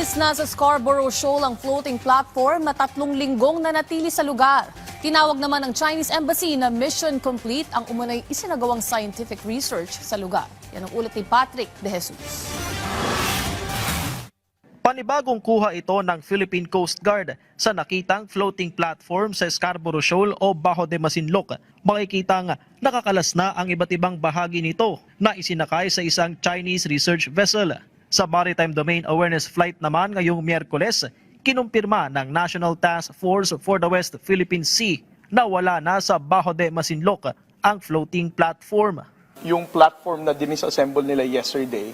Umalis na sa Scarborough Shoal ang floating platform na 3 linggong nanatili sa lugar. Tinawag naman ng Chinese Embassy na mission complete ang umunay isinagawang scientific research sa lugar. Yan ang ulat ni Patrick De Jesus. Panibagong kuha ito ng Philippine Coast Guard sa nakitang floating platform sa Scarborough Shoal o Bajo de Masinloc. Makikitang nakakalas na ang iba't ibang bahagi nito na isinakay sa isang Chinese research vessel. Sa Maritime Domain Awareness Flight naman ngayong Miyerkules, kinumpirma ng National Task Force for the West Philippine Sea na wala na sa Bajo de Masinloc ang floating platform. Yung platform na dinisassemble nila yesterday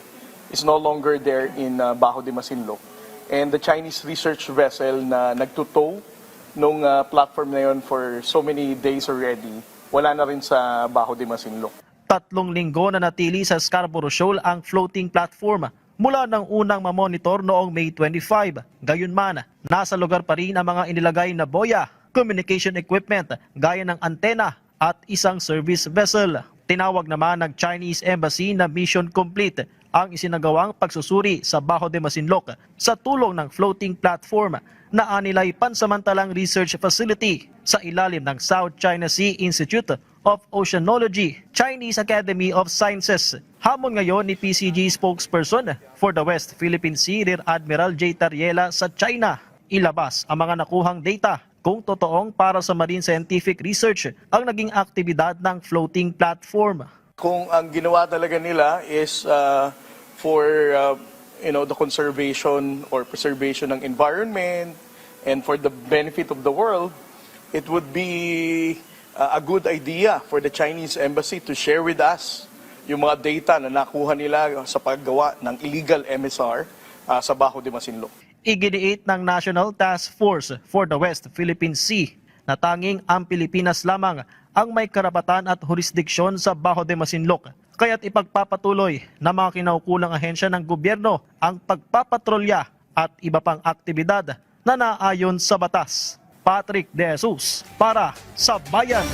is no longer there in Bajo de Masinloc. And the Chinese research vessel na nagtutow nung platform na yun for so many days already, wala na rin sa Bajo de Masinloc. 3 linggo na natili sa Scarborough Shoal ang floating platform mula ng unang mamonitor noong May 25. Gayunman, nasa lugar pa rin ang mga inilagay na boya, communication equipment gaya ng antena at isang service vessel. Tinawag naman ng Chinese Embassy na mission complete ang isinagawang pagsusuri sa Bajo de Masinloc sa tulong ng floating platform na anilay pansamantalang research facility sa ilalim ng South China Sea Institute of Oceanology, Chinese Academy of Sciences. Hamon ngayon ni PCG spokesperson for the West Philippine Sea, Rear Admiral J. Tariela sa China. Ilabas ang mga nakuhang data kung totoong para sa marine scientific research ang naging aktibidad ng floating platform. Kung ang ginawa talaga nila is for the conservation or preservation ng environment and for the benefit of the world, it would be a good idea for the Chinese Embassy to share with us yung mga data na nakuha nila sa paggawa ng illegal MSR sa Bajo de Masinloc. Iginiit ng National Task Force for the West Philippine Sea na tanging ang Pilipinas lamang ang may karapatan at jurisdiksyon sa Bajo de Masinloc. Kaya't ipagpapatuloy ng mga kinaukulang ahensya ng gobyerno ang pagpapatrolya at iba pang aktibidad na naayon sa batas. Patrick De Jesus para sa Bayan.